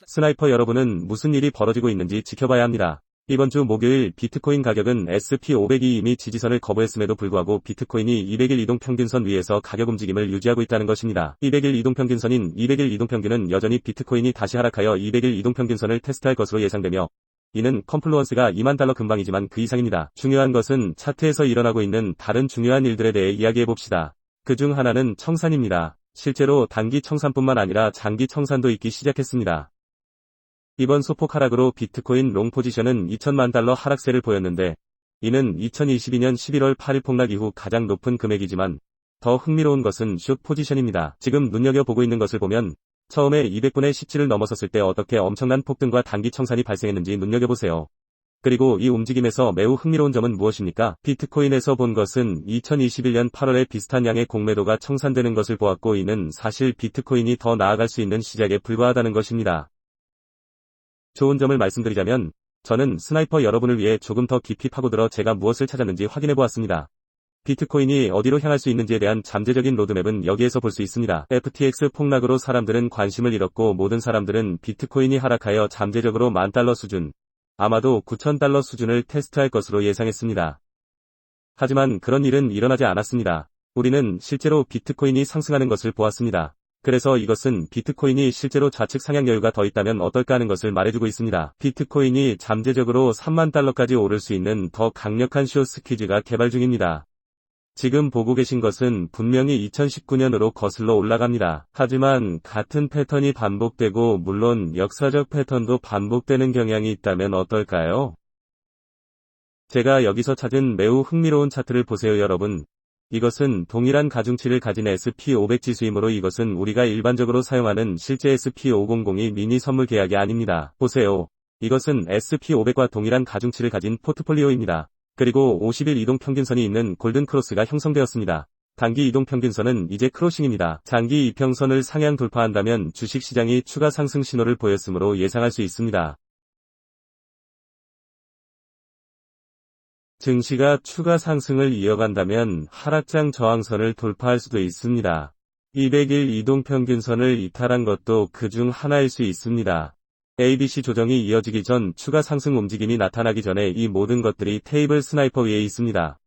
스나이퍼 여러분은 무슨 일이 벌어지고 있는지 지켜봐야 합니다. 이번 주 목요일 비트코인 가격은 SP500이 이미 지지선을 거부했음에도 불구하고 비트코인이 200일 이동평균선 위에서 가격 움직임을 유지하고 있다는 것입니다. 200일 이동평균선인 200일 이동평균은 여전히 비트코인이 다시 하락하여 200일 이동평균선을 테스트할 것으로 예상되며 이는 컴플루언스가 2만 달러 근방이지만 그 이상입니다. 중요한 것은 차트에서 일어나고 있는 다른 중요한 일들에 대해 이야기해봅시다. 그중 하나는 청산입니다. 실제로 단기 청산뿐만 아니라 장기 청산도 있기 시작했습니다. 이번 소폭 하락으로 비트코인 롱 포지션은 2천만 달러 하락세를 보였는데 이는 2022년 11월 8일 폭락 이후 가장 높은 금액이지만 더 흥미로운 것은 숏 포지션입니다. 지금 눈여겨보고 있는 것을 보면 처음에 200분의 17을 넘어섰을 때 어떻게 엄청난 폭등과 단기 청산이 발생했는지 눈여겨보세요. 그리고 이 움직임에서 매우 흥미로운 점은 무엇입니까? 비트코인에서 본 것은 2021년 8월에 비슷한 양의 공매도가 청산되는 것을 보았고 이는 사실 비트코인이 더 나아갈 수 있는 시작에 불과하다는 것입니다. 좋은 점을 말씀드리자면 저는 스나이퍼 여러분을 위해 조금 더 깊이 파고들어 제가 무엇을 찾았는지 확인해보았습니다. 비트코인이 어디로 향할 수 있는지에 대한 잠재적인 로드맵은 여기에서 볼 수 있습니다. FTX 폭락으로 사람들은 관심을 잃었고 모든 사람들은 비트코인이 하락하여 잠재적으로 10,000달러 수준, 아마도 9,000달러 수준을 테스트할 것으로 예상했습니다. 하지만 그런 일은 일어나지 않았습니다. 우리는 실제로 비트코인이 상승하는 것을 보았습니다. 그래서 이것은 비트코인이 실제로 좌측 상향 여유가 더 있다면 어떨까 하는 것을 말해주고 있습니다. 비트코인이 잠재적으로 3만 달러까지 오를 수 있는 더 강력한 숏 스퀴즈가 개발 중입니다. 지금 보고 계신 것은 분명히 2019년으로 거슬러 올라갑니다. 하지만 같은 패턴이 반복되고 물론 역사적 패턴도 반복되는 경향이 있다면 어떨까요? 제가 여기서 찾은 매우 흥미로운 차트를 보세요 여러분. 이것은 동일한 가중치를 가진 SP500 지수이므로 이것은 우리가 일반적으로 사용하는 실제 SP500이 미니 선물 계약이 아닙니다. 보세요. 이것은 SP500과 동일한 가중치를 가진 포트폴리오입니다. 그리고 50일 이동평균선이 있는 골든 크로스가 형성되었습니다. 단기 이동평균선은 이제 크로싱입니다. 장기 이평선을 상향 돌파한다면 주식시장이 추가 상승 신호를 보였으므로 예상할 수 있습니다. 증시가 추가 상승을 이어간다면 하락장 저항선을 돌파할 수도 있습니다. 200일 이동평균선을 이탈한 것도 그중 하나일 수 있습니다. ABC 조정이 이어지기 전 추가 상승 움직임이 나타나기 전에 이 모든 것들이 테이블 스나이퍼 위에 있습니다.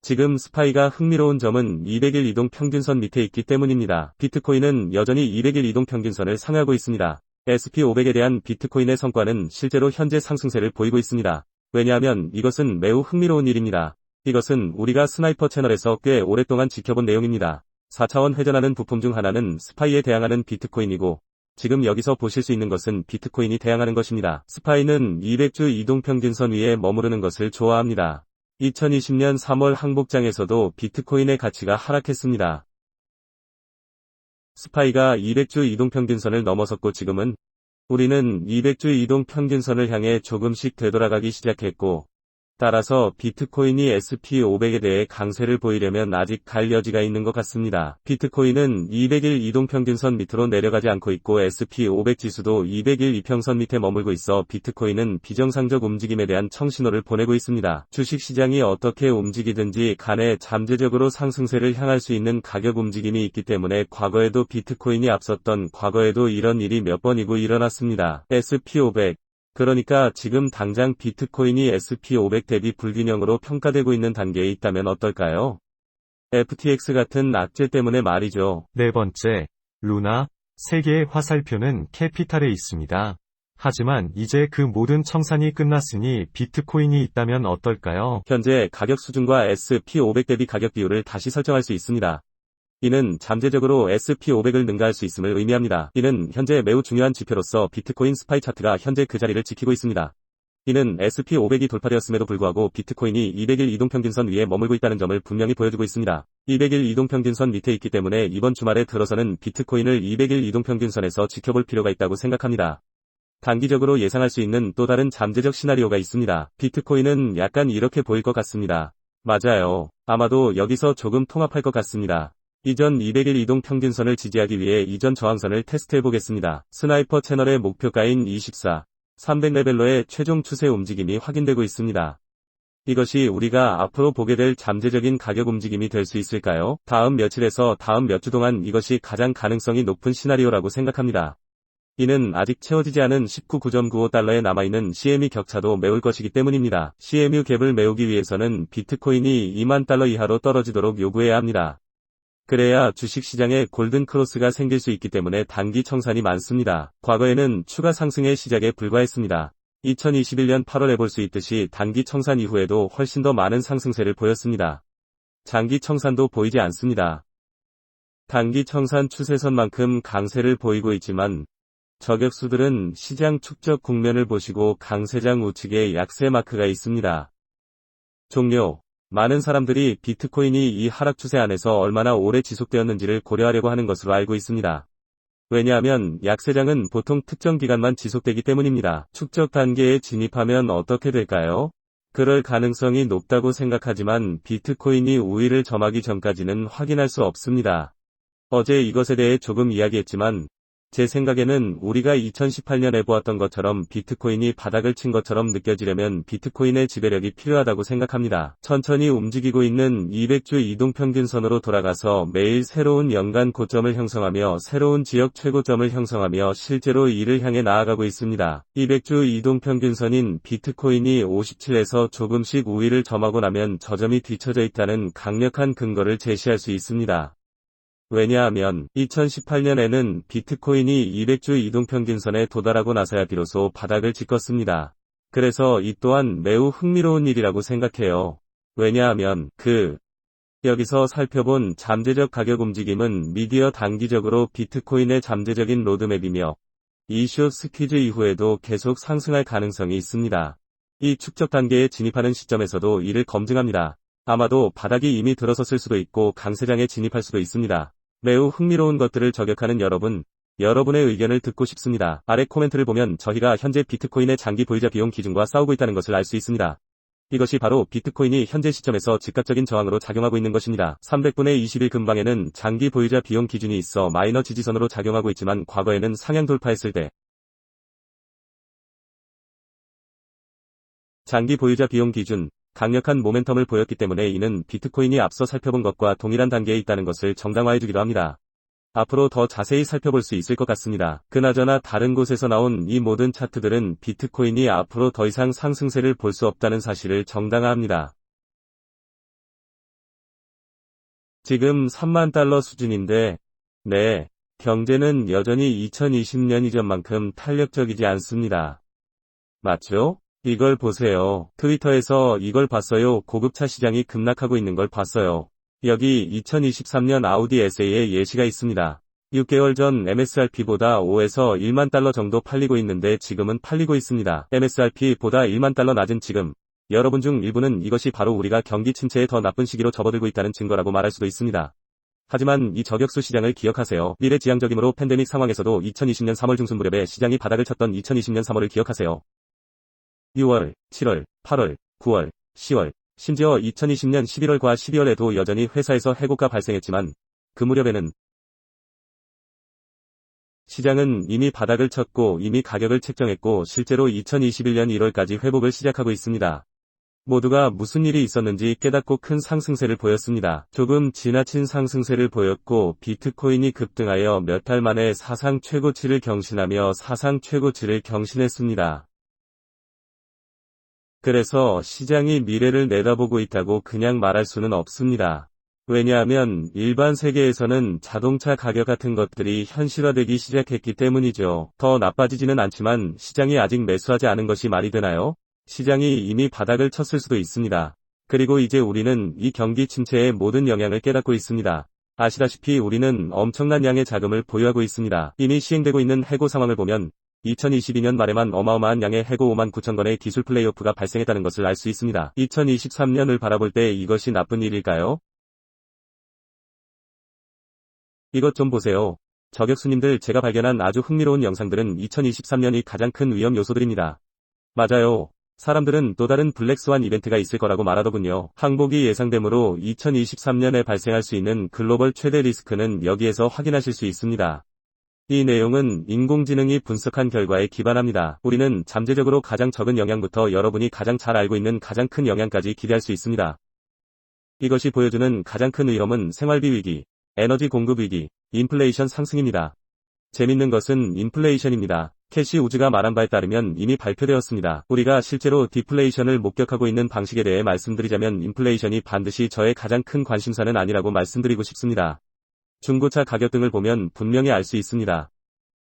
지금 스파이가 흥미로운 점은 200일 이동평균선 밑에 있기 때문입니다. 비트코인은 여전히 200일 이동평균선을 상하고 있습니다. SP500에 대한 비트코인의 성과는 실제로 현재 상승세를 보이고 있습니다. 왜냐하면 이것은 매우 흥미로운 일입니다. 이것은 우리가 스나이퍼 채널에서 꽤 오랫동안 지켜본 내용입니다. 4차원 회전하는 부품 중 하나는 스파이에 대항하는 비트코인이고 지금 여기서 보실 수 있는 것은 비트코인이 대항하는 것입니다. 스파이는 200주 이동평균선 위에 머무르는 것을 좋아합니다. 2020년 3월 항복장에서도 비트코인의 가치가 하락했습니다. 스파이가 200주 이동평균선을 넘어섰고 지금은 우리는 200주 이동평균선을 향해 조금씩 되돌아가기 시작했고 따라서 비트코인이 SP500에 대해 강세를 보이려면 아직 갈 여지가 있는 것 같습니다. 비트코인은 200일 이동평균선 밑으로 내려가지 않고 있고 SP500 지수도 200일 이평선 밑에 머물고 있어 비트코인은 비정상적 움직임에 대한 청신호를 보내고 있습니다. 주식시장이 어떻게 움직이든지 간에 잠재적으로 상승세를 향할 수 있는 가격 움직임이 있기 때문에 과거에도 비트코인이 앞섰던 과거에도 이런 일이 몇 번이고 일어났습니다. SP500 그러니까 지금 당장 비트코인이 SP500 대비 불균형으로 평가되고 있는 단계에 있다면 어떨까요? FTX 같은 악재 때문에 말이죠. 네 번째, 루나, 세계의 화살표는 캐피탈에 있습니다. 하지만 이제 그 모든 청산이 끝났으니 비트코인이 있다면 어떨까요? 현재 가격 수준과 SP500 대비 가격 비율을 다시 설정할 수 있습니다. 이는 잠재적으로 SP500을 능가할 수 있음을 의미합니다. 이는 현재 매우 중요한 지표로서 비트코인 스파이 차트가 현재 그 자리를 지키고 있습니다. 이는 SP500이 돌파되었음에도 불구하고 비트코인이 200일 이동평균선 위에 머물고 있다는 점을 분명히 보여주고 있습니다. 200일 이동평균선 밑에 있기 때문에 이번 주말에 들어서는 비트코인을 200일 이동평균선에서 지켜볼 필요가 있다고 생각합니다. 단기적으로 예상할 수 있는 또 다른 잠재적 시나리오가 있습니다. 비트코인은 약간 이렇게 보일 것 같습니다. 맞아요. 아마도 여기서 조금 통합할 것 같습니다. 이전 200일 이동평균선을 지지하기 위해 이전 저항선을 테스트해보겠습니다. 스나이퍼 채널의 목표가인 24, 300레벨로의 최종 추세 움직임이 확인되고 있습니다. 이것이 우리가 앞으로 보게 될 잠재적인 가격 움직임이 될 수 있을까요? 다음 며칠에서 다음 몇 주 동안 이것이 가장 가능성이 높은 시나리오라고 생각합니다. 이는 아직 채워지지 않은 19.95달러에 남아있는 CME 격차도 메울 것이기 때문입니다. CMU 갭을 메우기 위해서는 비트코인이 2만 달러 이하로 떨어지도록 요구해야 합니다. 그래야 주식시장에 골든 크로스가 생길 수 있기 때문에 단기 청산이 많습니다. 과거에는 추가 상승의 시작에 불과했습니다. 2021년 8월에 볼 수 있듯이 단기 청산 이후에도 훨씬 더 많은 상승세를 보였습니다. 장기 청산도 보이지 않습니다. 단기 청산 추세선만큼 강세를 보이고 있지만 저격수들은 시장 축적 국면을 보시고 강세장 우측에 약세 마크가 있습니다. 종료. 많은 사람들이 비트코인이 이 하락 추세 안에서 얼마나 오래 지속되었는지를 고려하려고 하는 것으로 알고 있습니다. 왜냐하면 약세장은 보통 특정 기간만 지속되기 때문입니다. 축적 단계에 진입하면 어떻게 될까요? 그럴 가능성이 높다고 생각하지만 비트코인이 우위를 점하기 전까지는 확인할 수 없습니다. 어제 이것에 대해 조금 이야기했지만 제 생각에는 우리가 2018년에 보았던 것처럼 비트코인이 바닥을 친 것처럼 느껴지려면 비트코인의 지배력이 필요하다고 생각합니다. 천천히 움직이고 있는 200주 이동평균선으로 돌아가서 매일 새로운 연간 고점을 형성하며 새로운 지역 최고점을 형성하며 실제로 이를 향해 나아가고 있습니다. 200주 이동평균선인 비트코인이 57에서 조금씩 우위를 점하고 나면 저점이 뒤처져 있다는 강력한 근거를 제시할 수 있습니다. 왜냐하면 2018년에는 비트코인이 200주 이동평균선에 도달하고 나서야 비로소 바닥을 찍었습니다. 그래서 이 또한 매우 흥미로운 일이라고 생각해요. 왜냐하면 여기서 살펴본 잠재적 가격 움직임은 미디어 단기적으로 비트코인의 잠재적인 로드맵이며 이슈 스퀴즈 이후에도 계속 상승할 가능성이 있습니다. 이 축적 단계에 진입하는 시점에서도 이를 검증합니다. 아마도 바닥이 이미 들어섰을 수도 있고 강세장에 진입할 수도 있습니다. 매우 흥미로운 것들을 저격하는 여러분의 의견을 듣고 싶습니다. 아래 코멘트를 보면 저희가 현재 비트코인의 장기 보유자 비용 기준과 싸우고 있다는 것을 알 수 있습니다. 이것이 바로 비트코인이 현재 시점에서 즉각적인 저항으로 작용하고 있는 것입니다. 300분의 20일 근방에는 장기 보유자 비용 기준이 있어 마이너 지지선으로 작용하고 있지만 과거에는 상향 돌파했을 때 장기 보유자 비용 기준, 강력한 모멘텀을 보였기 때문에 이는 비트코인이 앞서 살펴본 것과 동일한 단계에 있다는 것을 정당화해주기도 합니다. 앞으로 더 자세히 살펴볼 수 있을 것 같습니다. 그나저나 다른 곳에서 나온 이 모든 차트들은 비트코인이 앞으로 더 이상 상승세를 볼 수 없다는 사실을 정당화합니다. 지금 3만 달러 수준인데, 네, 경제는 여전히 2020년 이전만큼 탄력적이지 않습니다. 맞죠? 이걸 보세요. 트위터에서 이걸 봤어요. 고급차 시장이 급락하고 있는 걸 봤어요. 여기 2023년 아우디 SA의 예시가 있습니다. 6개월 전 MSRP보다 5에서 1만 달러 정도 팔리고 있는데 지금은 팔리고 있습니다. MSRP보다 1만 달러 낮은 지금. 여러분 중 일부는 이것이 바로 우리가 경기 침체에 더 나쁜 시기로 접어들고 있다는 증거라고 말할 수도 있습니다. 하지만 이 저격수 시장을 기억하세요. 미래지향적이므로 팬데믹 상황에서도 2020년 3월 중순 무렵에 시장이 바닥을 쳤던 2020년 3월을 기억하세요. 6월, 7월, 8월, 9월, 10월, 심지어 2020년 11월과 12월에도 여전히 회사에서 해고가 발생했지만 그 무렵에는 시장은 이미 바닥을 쳤고 이미 가격을 책정했고 실제로 2021년 1월까지 회복을 시작하고 있습니다. 모두가 무슨 일이 있었는지 깨닫고 큰 상승세를 보였습니다. 조금 지나친 상승세를 보였고 비트코인이 급등하여 몇 달 만에 사상 최고치를 경신하며 사상 최고치를 경신했습니다. 그래서 시장이 미래를 내다보고 있다고 그냥 말할 수는 없습니다. 왜냐하면 일반 세계에서는 자동차 가격 같은 것들이 현실화되기 시작했기 때문이죠. 더 나빠지지는 않지만 시장이 아직 매수하지 않은 것이 말이 되나요? 시장이 이미 바닥을 쳤을 수도 있습니다. 그리고 이제 우리는 이 경기 침체의 모든 영향을 깨닫고 있습니다. 아시다시피 우리는 엄청난 양의 자금을 보유하고 있습니다. 이미 시행되고 있는 해고 상황을 보면 2022년 말에만 어마어마한 양의 해고 5만 9천 건의 기술 플레이오프가 발생했다는 것을 알 수 있습니다. 2023년을 바라볼 때 이것이 나쁜 일일까요? 이것 좀 보세요. 저격수님들, 제가 발견한 아주 흥미로운 영상들은 2023년이 가장 큰 위험 요소들입니다. 맞아요. 사람들은 또 다른 블랙스완 이벤트가 있을 거라고 말하더군요. 항복이 예상되므로 2023년에 발생할 수 있는 글로벌 최대 리스크는 여기에서 확인하실 수 있습니다. 이 내용은 인공지능이 분석한 결과에 기반합니다. 우리는 잠재적으로 가장 적은 영향부터 여러분이 가장 잘 알고 있는 가장 큰 영향까지 기대할 수 있습니다. 이것이 보여주는 가장 큰 위험은 생활비 위기, 에너지 공급 위기, 인플레이션 상승입니다. 재밌는 것은 인플레이션입니다. 캐시 우즈가 말한 바에 따르면 이미 발표되었습니다. 우리가 실제로 디플레이션을 목격하고 있는 방식에 대해 말씀드리자면 인플레이션이 반드시 저의 가장 큰 관심사는 아니라고 말씀드리고 싶습니다. 중고차 가격 등을 보면 분명히 알 수 있습니다.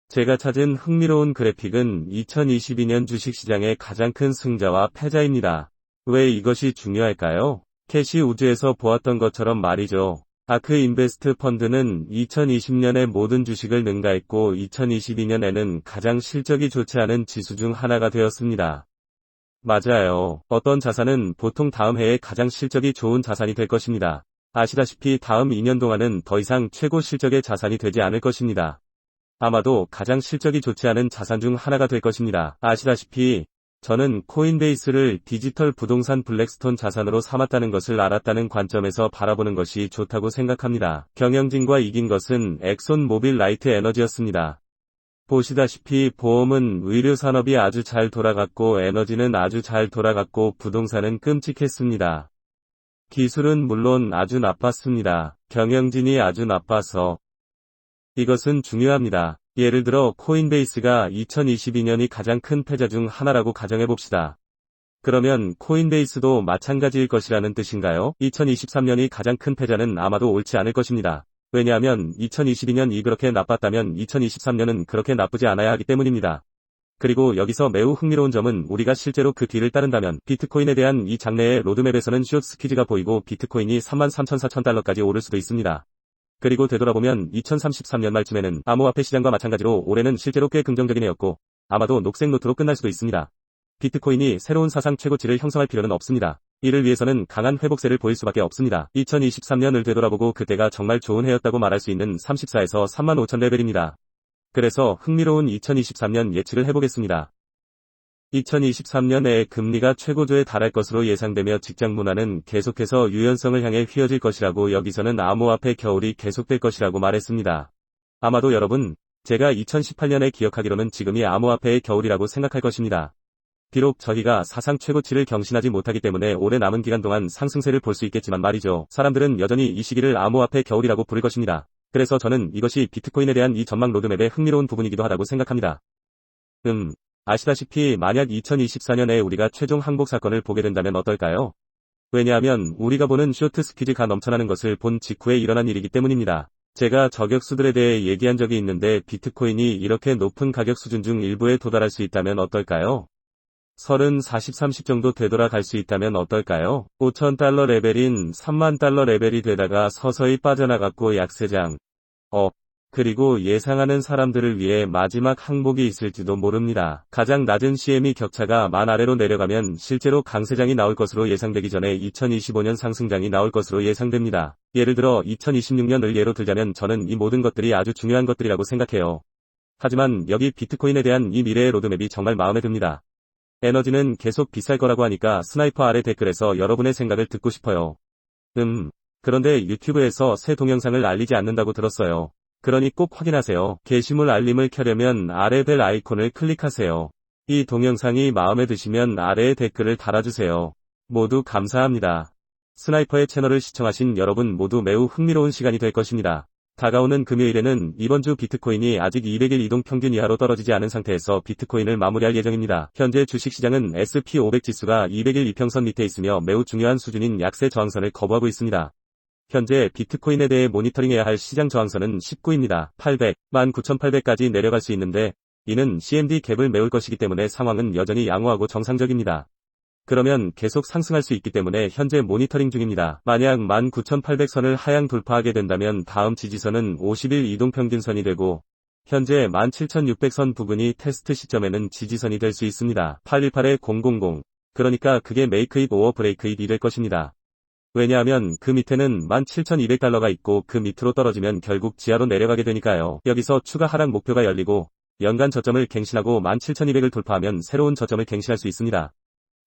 제가 찾은 흥미로운 그래픽은 2022년 주식시장의 가장 큰 승자와 패자입니다. 왜 이것이 중요할까요? 캐시 우즈에서 보았던 것처럼 말이죠. 아크 인베스트 펀드는 2020년에 모든 주식을 능가했고 2022년에는 가장 실적이 좋지 않은 지수 중 하나가 되었습니다. 맞아요. 어떤 자산은 보통 다음 해에 가장 실적이 좋은 자산이 될 것입니다. 아시다시피 다음 2년 동안은 더 이상 최고 실적의 자산이 되지 않을 것입니다. 아마도 가장 실적이 좋지 않은 자산 중 하나가 될 것입니다. 아시다시피 저는 코인베이스를 디지털 부동산 블랙스톤 자산으로 삼았다는 것을 알았다는 관점에서 바라보는 것이 좋다고 생각합니다. 경영진과 이긴 것은 엑손 모빌 라이트 에너지였습니다. 보시다시피 보험은 의료 산업이 아주 잘 돌아갔고 에너지는 아주 잘 돌아갔고 부동산은 끔찍했습니다. 기술은 물론 아주 나빴습니다. 경영진이 아주 나빠서. 이것은 중요합니다. 예를 들어 코인베이스가 2022년이 가장 큰 패자 중 하나라고 가정해봅시다. 그러면 코인베이스도 마찬가지일 것이라는 뜻인가요? 2023년이 가장 큰 패자는 아마도 옳지 않을 것입니다. 왜냐하면 2022년이 그렇게 나빴다면 2023년은 그렇게 나쁘지 않아야 하기 때문입니다. 그리고 여기서 매우 흥미로운 점은 우리가 실제로 그 뒤를 따른다면 비트코인에 대한 이 장래의 로드맵에서는 숏 스퀴즈가 보이고 비트코인이 33,400달러까지 오를 수도 있습니다. 그리고 되돌아보면 2033년 말쯤에는 암호화폐 시장과 마찬가지로 올해는 실제로 꽤 긍정적인 해였고 아마도 녹색 노트로 끝날 수도 있습니다. 비트코인이 새로운 사상 최고치를 형성할 필요는 없습니다. 이를 위해서는 강한 회복세를 보일 수밖에 없습니다. 2023년을 되돌아보고 그때가 정말 좋은 해였다고 말할 수 있는 34에서 35,000 레벨입니다. 그래서 흥미로운 2023년 예측을 해보겠습니다. 2023년에 금리가 최고조에 달할 것으로 예상되며 직장 문화는 계속해서 유연성을 향해 휘어질 것이라고 여기서는 암호화폐 겨울이 계속될 것이라고 말했습니다. 아마도 여러분, 제가 2018년에 기억하기로는 지금이 암호화폐의 겨울이라고 생각할 것입니다. 비록 저희가 사상 최고치를 경신하지 못하기 때문에 올해 남은 기간 동안 상승세를 볼 수 있겠지만 말이죠. 사람들은 여전히 이 시기를 암호화폐 겨울이라고 부를 것입니다. 그래서 저는 이것이 비트코인에 대한 이 전망 로드맵의 흥미로운 부분이기도 하다고 생각합니다. 아시다시피 만약 2024년에 우리가 최종 항복 사건을 보게 된다면 어떨까요? 왜냐하면 우리가 보는 쇼트 스퀴즈가 넘쳐나는 것을 본 직후에 일어난 일이기 때문입니다. 제가 저격수들에 대해 얘기한 적이 있는데 비트코인이 이렇게 높은 가격 수준 중 일부에 도달할 수 있다면 어떨까요? 30, 40, 30 정도 되돌아갈 수 있다면 어떨까요? 5,000달러 레벨인 30,000달러 레벨이 되다가 서서히 빠져나갔고 약세장. 그리고 예상하는 사람들을 위해 마지막 항복이 있을지도 모릅니다. 가장 낮은 CME 격차가 만 아래로 내려가면 실제로 강세장이 나올 것으로 예상되기 전에 2025년 상승장이 나올 것으로 예상됩니다. 예를 들어 2026년을 예로 들자면 저는 이 모든 것들이 아주 중요한 것들이라고 생각해요. 하지만 여기 비트코인에 대한 이 미래의 로드맵이 정말 마음에 듭니다. 에너지는 계속 비쌀 거라고 하니까 스나이퍼 아래 댓글에서 여러분의 생각을 듣고 싶어요. 그런데 유튜브에서 새 동영상을 알리지 않는다고 들었어요. 그러니 꼭 확인하세요. 게시물 알림을 켜려면 아래 벨 아이콘을 클릭하세요. 이 동영상이 마음에 드시면 아래에 댓글을 달아주세요. 모두 감사합니다. 스나이퍼의 채널을 시청하신 여러분 모두 매우 흥미로운 시간이 될 것입니다. 다가오는 금요일에는 이번 주 비트코인이 아직 200일 이동 평균 이하로 떨어지지 않은 상태에서 비트코인을 마무리할 예정입니다. 현재 주식시장은 S&P 500 지수가 200일 이평선 밑에 있으며 매우 중요한 수준인 약세 저항선을 거부하고 있습니다. 현재 비트코인에 대해 모니터링해야 할 시장 저항선은 19입니다. 800, 19,800까지 내려갈 수 있는데 이는 CMD 갭을 메울 것이기 때문에 상황은 여전히 양호하고 정상적입니다. 그러면 계속 상승할 수 있기 때문에 현재 모니터링 중입니다. 만약 19,800선을 하향 돌파하게 된다면 다음 지지선은 50일 이동평균선이 되고 현재 17,600선 부근이 테스트 시점에는 지지선이 될 수 있습니다. 818-000 그러니까 그게 make it or break it이 될 것입니다. 왜냐하면 그 밑에는 17,200달러가 있고 그 밑으로 떨어지면 결국 지하로 내려가게 되니까요. 여기서 추가 하락 목표가 열리고 연간 저점을 갱신하고 17,200을 돌파하면 새로운 저점을 갱신할 수 있습니다.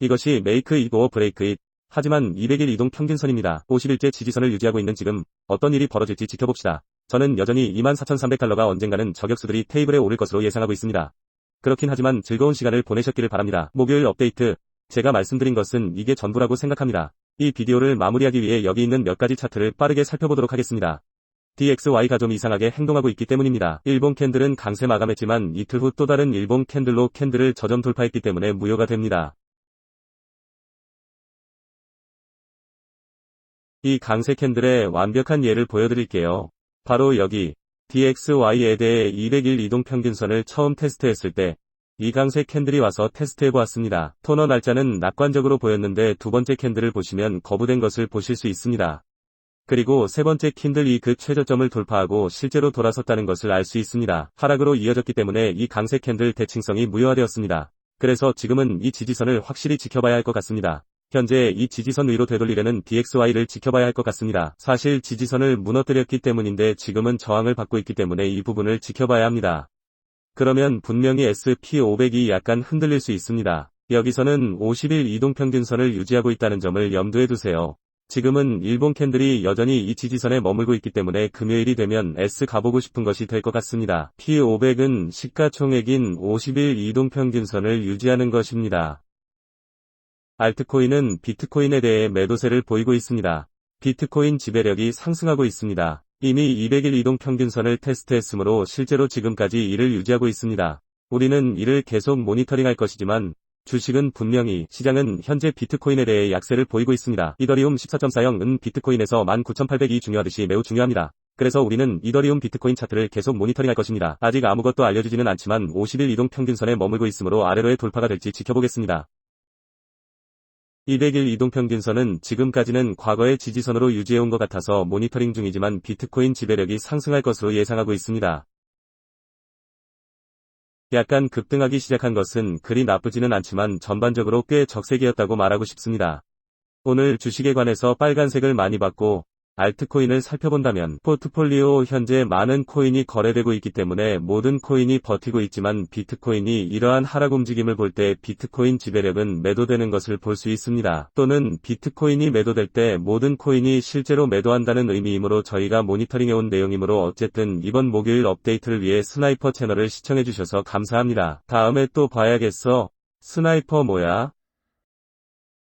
이것이 make it or break it. 하지만 200일 이동 평균선입니다. 50일째 지지선을 유지하고 있는 지금 어떤 일이 벌어질지 지켜봅시다. 저는 여전히 24,300달러가 언젠가는 저격수들이 테이블에 오를 것으로 예상하고 있습니다. 그렇긴 하지만 즐거운 시간을 보내셨기를 바랍니다. 목요일 업데이트. 제가 말씀드린 것은 이게 전부라고 생각합니다. 이 비디오를 마무리하기 위해 여기 있는 몇 가지 차트를 빠르게 살펴보도록 하겠습니다. DXY가 좀 이상하게 행동하고 있기 때문입니다. 일본 캔들은 강세 마감했지만 이틀 후 또 다른 일본 캔들로 캔들을 저점 돌파했기 때문에 무효가 됩니다. 이 강세 캔들의 완벽한 예를 보여드릴게요. 바로 여기 DXY에 대해 200일 이동평균선을 처음 테스트했을 때 이 강세 캔들이 와서 테스트해보았습니다. 토너 날짜는 낙관적으로 보였는데 두 번째 캔들을 보시면 거부된 것을 보실 수 있습니다. 그리고 세 번째 캔들이 그 최저점을 돌파하고 실제로 돌아섰다는 것을 알 수 있습니다. 하락으로 이어졌기 때문에 이 강세 캔들 대칭성이 무효화되었습니다. 그래서 지금은 이 지지선을 확실히 지켜봐야 할 것 같습니다. 현재 이 지지선 위로 되돌리려는 DXY를 지켜봐야 할 것 같습니다. 사실 지지선을 무너뜨렸기 때문인데 지금은 저항을 받고 있기 때문에 이 부분을 지켜봐야 합니다. 그러면 분명히 SP500이 약간 흔들릴 수 있습니다. 여기서는 50일 이동평균선을 유지하고 있다는 점을 염두에 두세요. 지금은 일본 캔들이 여전히 이 지지선에 머물고 있기 때문에 금요일이 되면 S 가보고 싶은 것이 될 것 같습니다. P500은 시가총액인 50일 이동평균선을 유지하는 것입니다. 알트코인은 비트코인에 대해 매도세를 보이고 있습니다. 비트코인 지배력이 상승하고 있습니다. 이미 200일 이동평균선을 테스트했으므로 실제로 지금까지 이를 유지하고 있습니다. 우리는 이를 계속 모니터링할 것이지만 주식은 분명히 시장은 현재 비트코인에 대해 약세를 보이고 있습니다. 이더리움 14.40은 비트코인에서 19,800이 중요하듯이 매우 중요합니다. 그래서 우리는 이더리움 비트코인 차트를 계속 모니터링할 것입니다. 아직 아무것도 알려주지는 않지만 50일 이동평균선에 머물고 있으므로 아래로의 돌파가 될지 지켜보겠습니다. 200일 이동평균선은 지금까지는 과거의 지지선으로 유지해온 것 같아서 모니터링 중이지만 비트코인 지배력이 상승할 것으로 예상하고 있습니다. 약간 급등하기 시작한 것은 그리 나쁘지는 않지만 전반적으로 꽤 적색이었다고 말하고 싶습니다. 오늘 주식에 관해서 빨간색을 많이 받고 알트코인을 살펴본다면 포트폴리오 현재 많은 코인이 거래되고 있기 때문에 모든 코인이 버티고 있지만 비트코인이 이러한 하락 움직임을 볼 때 비트코인 지배력은 매도되는 것을 볼 수 있습니다. 또는 비트코인이 매도될 때 모든 코인이 실제로 매도한다는 의미이므로 저희가 모니터링해온 내용이므로 어쨌든 이번 목요일 업데이트를 위해 스나이퍼 채널을 시청해주셔서 감사합니다. 다음에 또 봐야겠어. 스나이퍼 뭐야?